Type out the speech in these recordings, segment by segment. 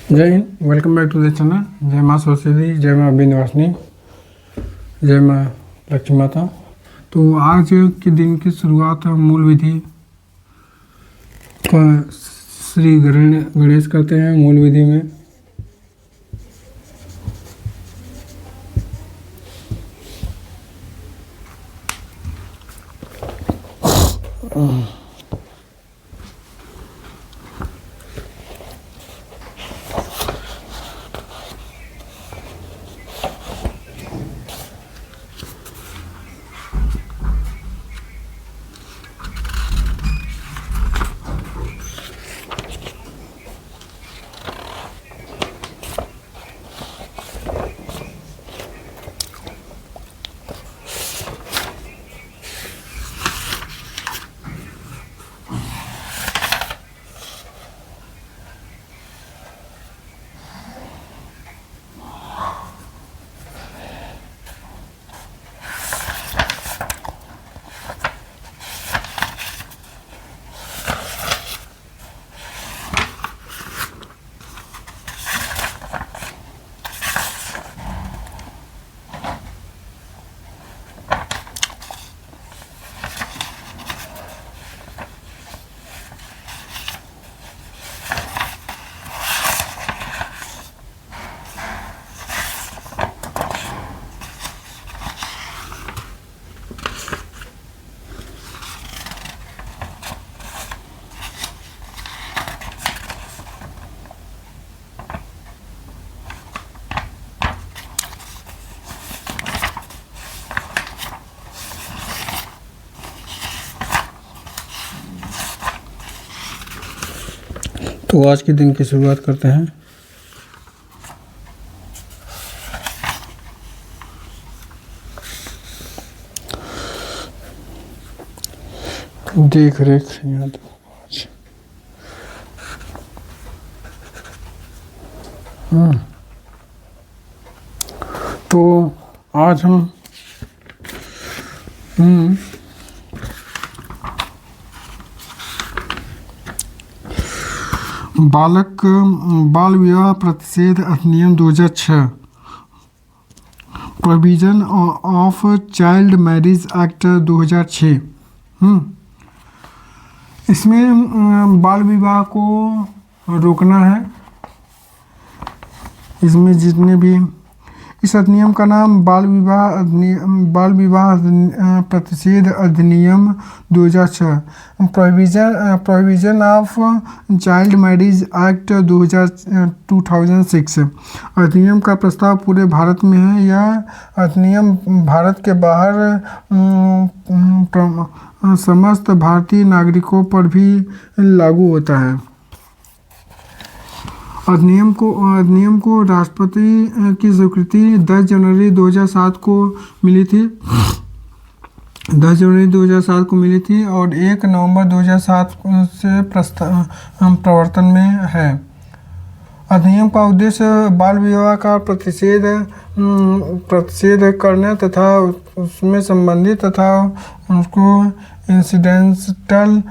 जय Hind, welcome back to the channel. जय माँ सरस्वती, जय माँ विंध्यवासिनी, जय माँ लक्ष्मी माता। तो आज के दिन की शुरुआत मूल विधि का श्री गणेश करते हैं। मूल विधि में तो आज के दिन की शुरुआत करते हैं। देख रेख यहाँ तो आज हम बाल विवाह प्रतिषेध अधिनियम 2006 provision of child marriage act 2006 इसमें बाल विवाह को रोकना है। इसमें जितने भी इस अधिनियम का नाम बाल विवाह प्रतिषेध अधिनियम 2006 provision of child marriage act 2006 अधिनियम का प्रस्ताव पूरे भारत में है। यह अधिनियम भारत के बाहर समस्त भारतीय नागरिकों पर भी लागू होता है। अधिनियम को राष्ट्रपति की स्वीकृति 10 जनवरी 2007 को मिली थी। 10 जनवरी 2007 को मिली थी और 1 नवंबर 2007 से प्रवर्तन में है। अधिनियम का उद्देश्य बाल विवाह का प्रतिषेध करना तथा उसमें संबंधित तथा उसको इंसिडेंटल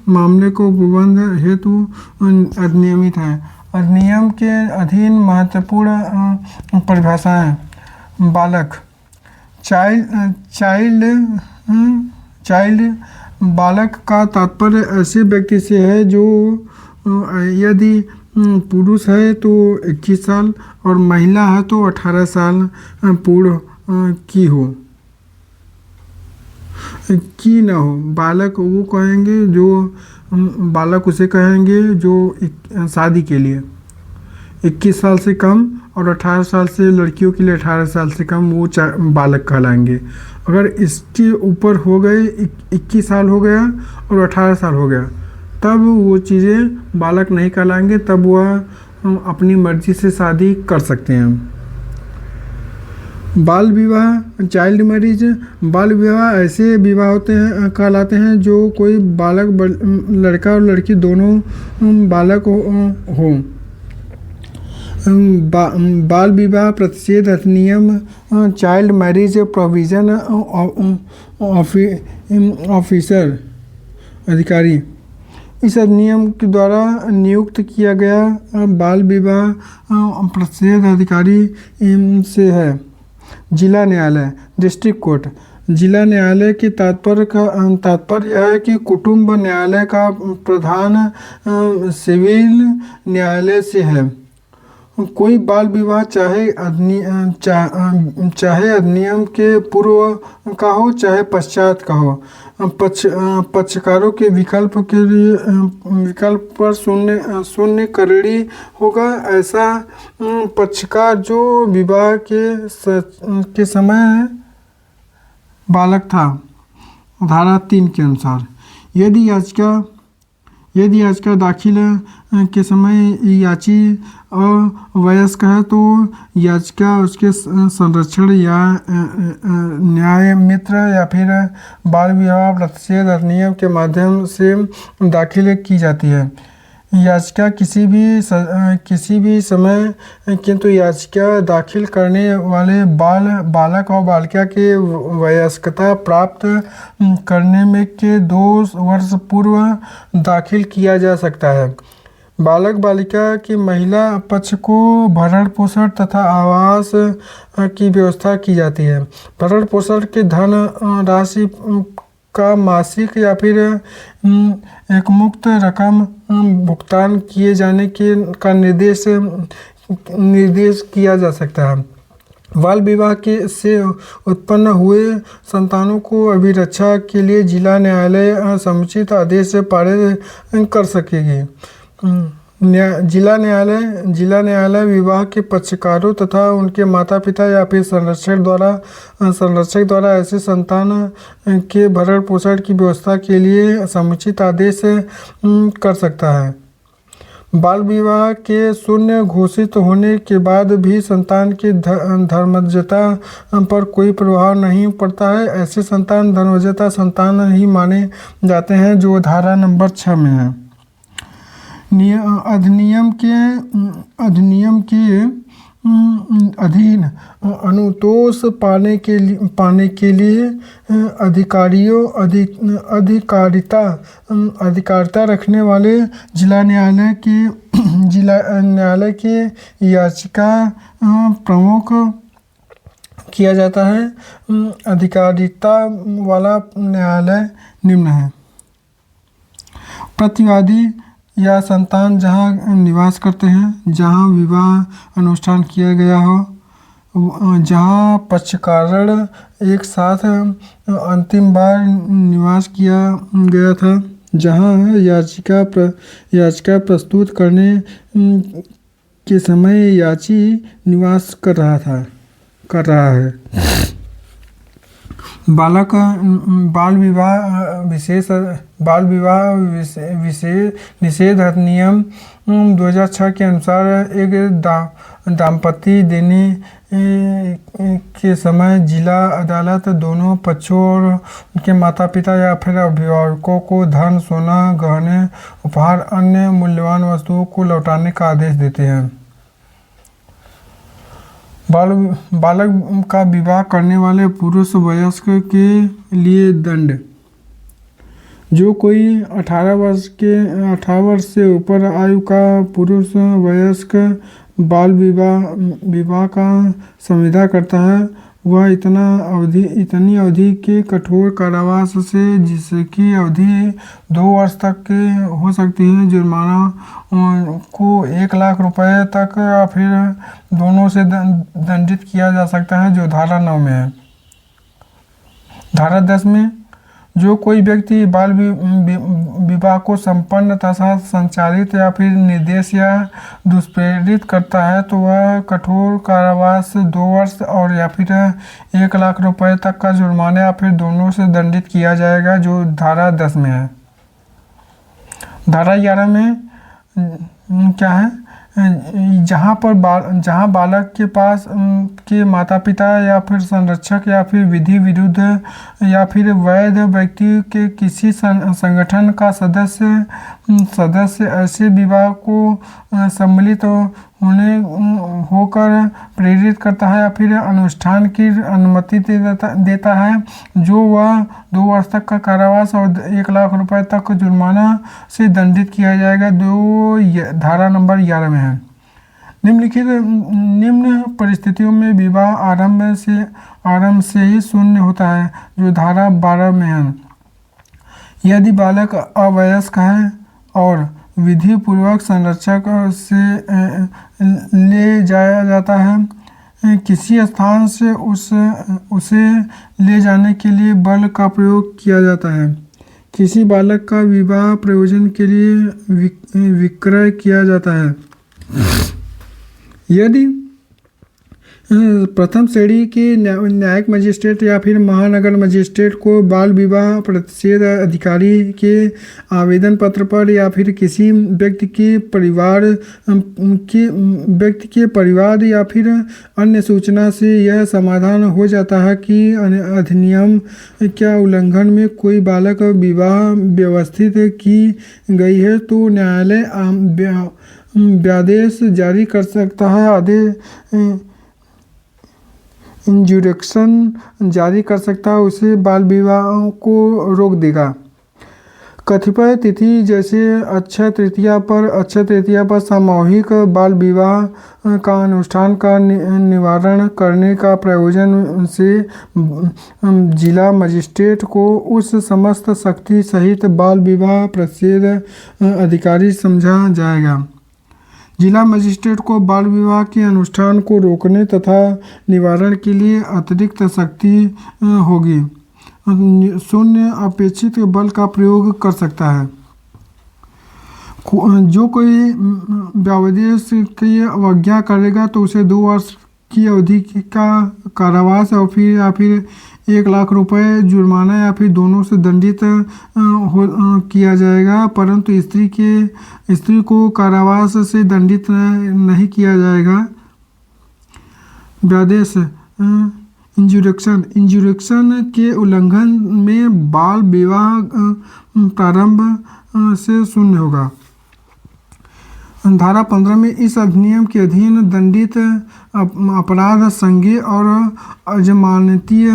मामले को प्रबंध हेतु अधिनियमित है। अधिनियम के अधीन महत्वपूर्ण परिभाषाएं: बालक चाइल्ड बालक का तात्पर्य ऐसे व्यक्ति से है जो यदि पुरुष है तो 21 साल और महिला है तो 18 साल पूर्ण की न हो। बालक वो कहेंगे जो बालक उसे कहेंगे जो शादी के लिए 21 साल से कम और 18 साल से लड़कियों के लिए 18 साल से कम वो बालक कहलाएंगे। अगर इसके ऊपर हो गए 21 साल हो गया और 18 साल हो गया तब वो चीज़ें बालक नहीं कहलाएंगे, तब वह अपनी मर्जी से शादी कर सकते हैं। बाल विवाह चाइल्ड मैरिज बाल विवाह ऐसे विवाह होते हैं कहलाते हैं जो कोई बालक लड़का और लड़की दोनों बालक हो। बाल विवाह प्रतिषेध अधिनियम चाइल्ड मैरिज प्रोविजन ऑफिसर अधिकारी इस अधिनियम के द्वारा नियुक्त किया गया बाल विवाह प्रतिषेध अधिकारी से है जिला न्यायालय, डिस्ट्रिक्ट कोर्ट। जिला न्यायालय के तात्पर्य यह है कि कुटुंब न्यायालय का प्रधान सिविल न्यायालय से है। कोई बाल विवाह चाहे अधिनियम के पूर्व का हो चाहे पश्चात का हो, पक्षकारों के विकल्प पर शून्य करड़ी होगा। ऐसा पक्षकार जो विवाह के समय बालक था, धारा 3 के अनुसार। यदि याचिका दाखिल के समय याची अवयस्क है तो याचिका उसके संरक्षण या न्याय मित्र या फिर बाल विवाह प्रतिषेध अधिनियम के माध्यम से दाखिल की जाती है। याचिका किसी भी समय किंतु याचिका दाखिल करने वाले बालक और बालिका के वयस्कता प्राप्त करने में के 2 वर्ष पूर्व दाखिल किया जा सकता है। बालक बालिका की महिला पक्ष को भरण पोषण तथा आवास की व्यवस्था की जाती है। भरण पोषण के धन राशि का मासिक या फिर एक मुक्त रकम भुगतान किए जाने का निर्देश किया जा सकता है। बाल विवाह से उत्पन्न हुए संतानों को अभिरक्षा के लिए जिला न्यायालय समुचित आदेश पारित कर सकेगी। जिला न्यायालय विवाह के पक्षकारों तथा उनके माता पिता या फिर संरक्षक द्वारा ऐसे संतान के भरण पोषण की व्यवस्था के लिए समुचित आदेश कर सकता है। बाल विवाह के शून्य घोषित होने के बाद भी संतान की धर्मजता पर कोई प्रभाव नहीं पड़ता है। ऐसे संतान धर्मजता संतान ही माने जाते हैं जो धारा नंबर 6 में है। अधिनियम के अधीन अनुतोष पाने के लिए अधिकारिता रखने वाले जिला न्यायालय के याचिका प्रमुख किया जाता है। अधिकारिता वाला न्यायालय निम्न है। प्रतिवादी या संतान जहाँ निवास करते हैं, जहाँ विवाह अनुष्ठान किया गया हो, जहाँ पक्षकार एक साथ अंतिम बार निवास किया गया था, जहाँ याचिका प्रस्तुत करने के समय याची निवास कर रहा है। बाल विवाह निषेध अधिनियम 2006 के अनुसार एक दाम्पत्य देने के समय जिला अदालत दोनों पक्षों और उनके माता पिता या फिर अभिभावकों को धन, सोना, गहने, उपहार, अन्य मूल्यवान वस्तुओं को लौटाने का आदेश देते हैं। बालक का विवाह करने वाले पुरुष वयस्क के लिए दंड। जो कोई 18 वर्ष से ऊपर आयु का पुरुष वयस्क बाल विवाह का संविदा करता है, वह इतनी अवधि के कठोर कारावास से, जिसकी अवधि 2 वर्ष तक की हो सकती है, जुर्माना को 1 लाख रुपए तक या फिर दोनों से दंडित किया जा सकता है, जो धारा 9 में है। धारा 10 में जो कोई व्यक्ति बाल विवाह को संपन्न तथा संचालित या फिर निर्देश या दुष्प्रेरित करता है तो वह कठोर कारावास 2 वर्ष और या फिर 1 लाख रुपए तक का जुर्माना या फिर दोनों से दंडित किया जाएगा, जो धारा 10 में है। धारा 11 में क्या है? जहाँ बालक के पास के माता पिता या फिर संरक्षक या फिर विधि विरुद्ध या फिर वैध व्यक्ति के किसी संगठन का सदस्य ऐसे विवाह को सम्मिलित होने होकर प्रेरित करता है या फिर अनुष्ठान की अनुमति देता है, जो वह 2 वर्ष तक का कारावास और 1 लाख रुपए तक जुर्माना से दंडित किया जाएगा। धारा नंबर 11 में है। निम्न परिस्थितियों में विवाह आरंभ से ही शून्य होता है, जो धारा 12 में है। यदि बालक अवयस्क है और विधि पूर्वक संरक्षक से ले जाया जाता है, किसी स्थान से उसे ले जाने के लिए बल का प्रयोग किया जाता है, किसी बालक का विवाह प्रयोजन के लिए विक्रय किया जाता है, यदि प्रथम श्रेणी के न्यायिक मजिस्ट्रेट या फिर महानगर मजिस्ट्रेट को बाल विवाह प्रतिषेध अधिकारी के आवेदन पत्र पर या फिर किसी व्यक्ति के परिवार या फिर अन्य सूचना से यह समाधान हो जाता है कि अधिनियम क्या उल्लंघन में कोई बालक विवाह व्यवस्थित की गई है, तो न्यायालय व्यादेश जारी कर सकता है। आदेश इंजरेक्शन जारी कर सकता है, उसे बाल विवाह को रोक देगा। कतिपय तिथि जैसे अक्षय तृतीया पर सामूहिक बाल विवाह का अनुष्ठान का निवारण करने का प्रयोजन से जिला मजिस्ट्रेट को उस समस्त शक्ति सहित बाल विवाह प्रतिषेध अधिकारी समझा जाएगा। जिला मजिस्ट्रेट को बाल विवाह के अनुष्ठान को रोकने तथा निवारण के लिए अतिरिक्त शक्ति होगी। शून्य अपेक्षित बल का प्रयोग कर सकता है। जो कोई व्यावदेश की अवज्ञा करेगा तो उसे 2 वर्ष की अवधि का कारावास और फिर 1 लाख रुपए जुर्माना या फिर दोनों से दंडित किया जाएगा, परंतु स्त्री को कारावास से दंडित नहीं किया जाएगा। व्यादेश इंजुरेक्शन के उल्लंघन में बाल विवाह प्रारंभ से शून्य होगा। धारा 15 में इस अधिनियम के अधीन दंडित अपराध संज्ञेय और अजमानतीय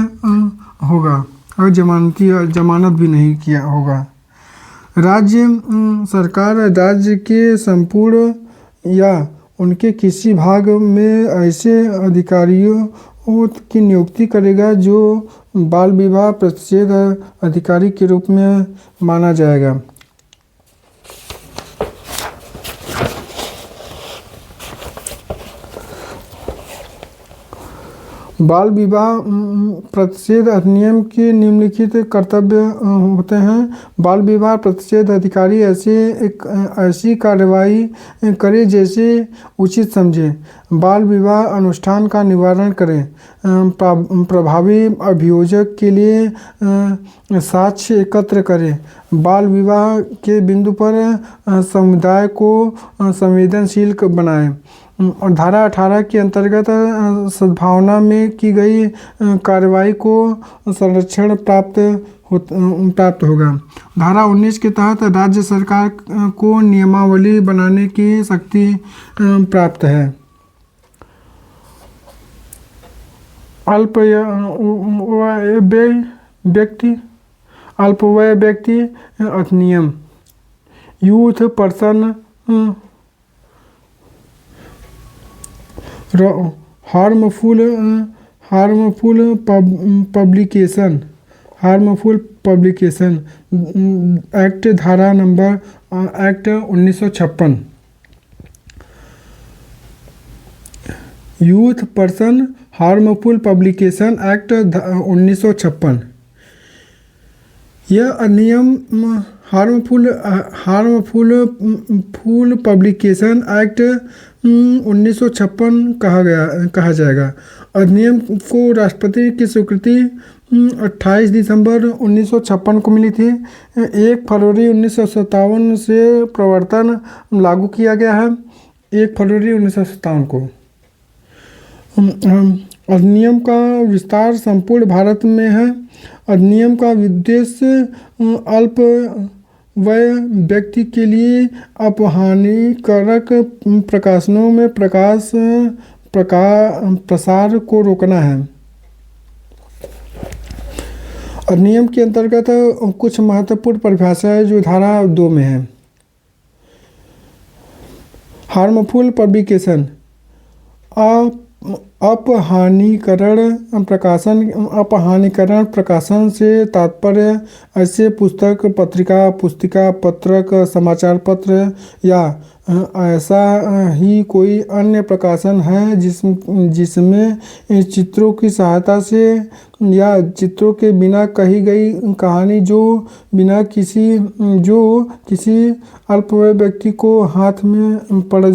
होगा और जमानत भी नहीं किया होगा। राज्य सरकार राज्य के संपूर्ण या उनके किसी भाग में ऐसे अधिकारियों की नियुक्ति करेगा जो बाल विवाह प्रतिषेध अधिकारी के रूप में माना जाएगा। बाल विवाह प्रतिषेध अधिनियम के निम्नलिखित कर्तव्य होते हैं। बाल विवाह प्रतिषेध अधिकारी ऐसी कार्रवाई करे जैसे उचित समझे। बाल विवाह अनुष्ठान का निवारण करें। प्रभावी अभियोजक के लिए साक्ष्य एकत्र करें। बाल विवाह के बिंदु पर समुदाय को संवेदनशील बनाएं। और धारा 18 के अंतर्गत सद्भावना में की गई कार्रवाई को संरक्षण प्राप्त होगा। धारा 19 के तहत राज्य सरकार को नियमावली बनाने की शक्ति प्राप्त है। अल्पवय व्यक्ति अधिनियम youth person harmful publication act धारा नंबर act 1956। Youth person harmful publication act 1956। यह अधिनियम हार्मफुल पब्लिकेशन एक्ट 1956 कहा जाएगा। अधिनियम को राष्ट्रपति की स्वीकृति 28 दिसंबर 1956 को मिली थी। 1 फरवरी 1957 से प्रवर्तन लागू किया गया है। 1 फरवरी 1957 को। अधिनियम का विस्तार संपूर्ण भारत में है। अधिनियम का उद्देश्य वह व्यक्ति के लिए अपहानिकारक प्रकाशनों में प्रसार को रोकना है। अधिनियम के अंतर्गत कुछ महत्वपूर्ण परिभाषाएं जो धारा 2 में है। हार्मफुल पब्लिकेशन, अपहानिकरण प्रकाशन से तात्पर्य ऐसे पुस्तक, पत्रिका, पुस्तिका, पत्रक, समाचार पत्र या ऐसा ही कोई अन्य प्रकाशन है जिसमें चित्रों की सहायता से या चित्रों के बिना कही गई कहानी जो किसी अल्पवय व्यक्ति को हाथ में पड़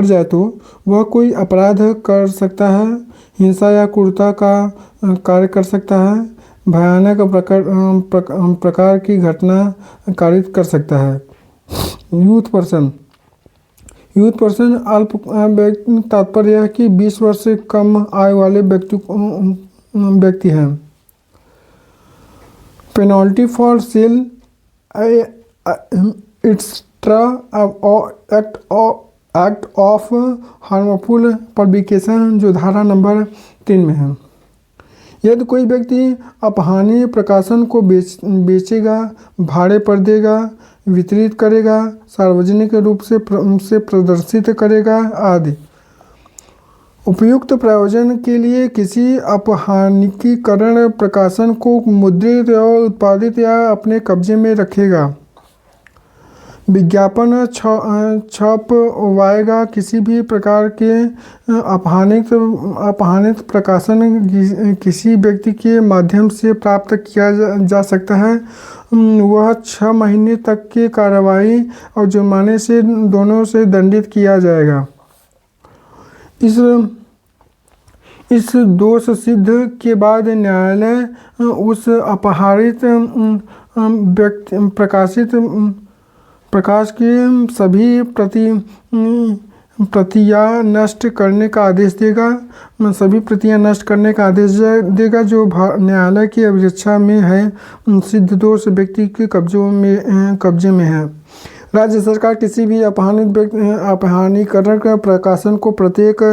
जाए तो वह कोई अपराध कर सकता है, हिंसा या क्रूरता का कार्य कर सकता है, भयानक प्रकार की घटना कारित कर सकता है। यूथ पर्सन अल्प तात्पर्य है कि 20 वर्ष से कम आयु वाले व्यक्ति हैं। Penalty for sale act of harmful publication जो धारा नंबर 3 में है। यदि कोई व्यक्ति अपहानी प्रकाशन को बेचेगा, भाड़े पर देगा, वितरित करेगा, सार्वजनिक रूप से प्रदर्शित करेगा आदि उपयुक्त प्रयोजन के लिए किसी अपहानिकीकरण प्रकाशन को मुद्रित या उत्पादित या अपने कब्जे में रखेगा, विज्ञापन छपवाएगा, किसी भी प्रकार के अपहानित प्रकाशन किसी व्यक्ति के माध्यम से प्राप्त किया जा सकता है, वह 6 महीने तक की कार्रवाई और जुर्माने से दोनों से दंडित किया जाएगा। इस दोष सिद्ध के बाद न्यायालय उस अपहारित प्रकाश की सभी प्रतियां नष्ट करने का आदेश देगा जो न्यायालय की अभिरक्षा में है, सिद्ध दोष व्यक्ति के कब्जे में है। राज्य सरकार किसी भी अपहानीकरण का प्रकाशन को प्रत्येक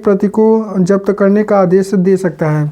प्रति को जब्त करने का आदेश दे सकता है।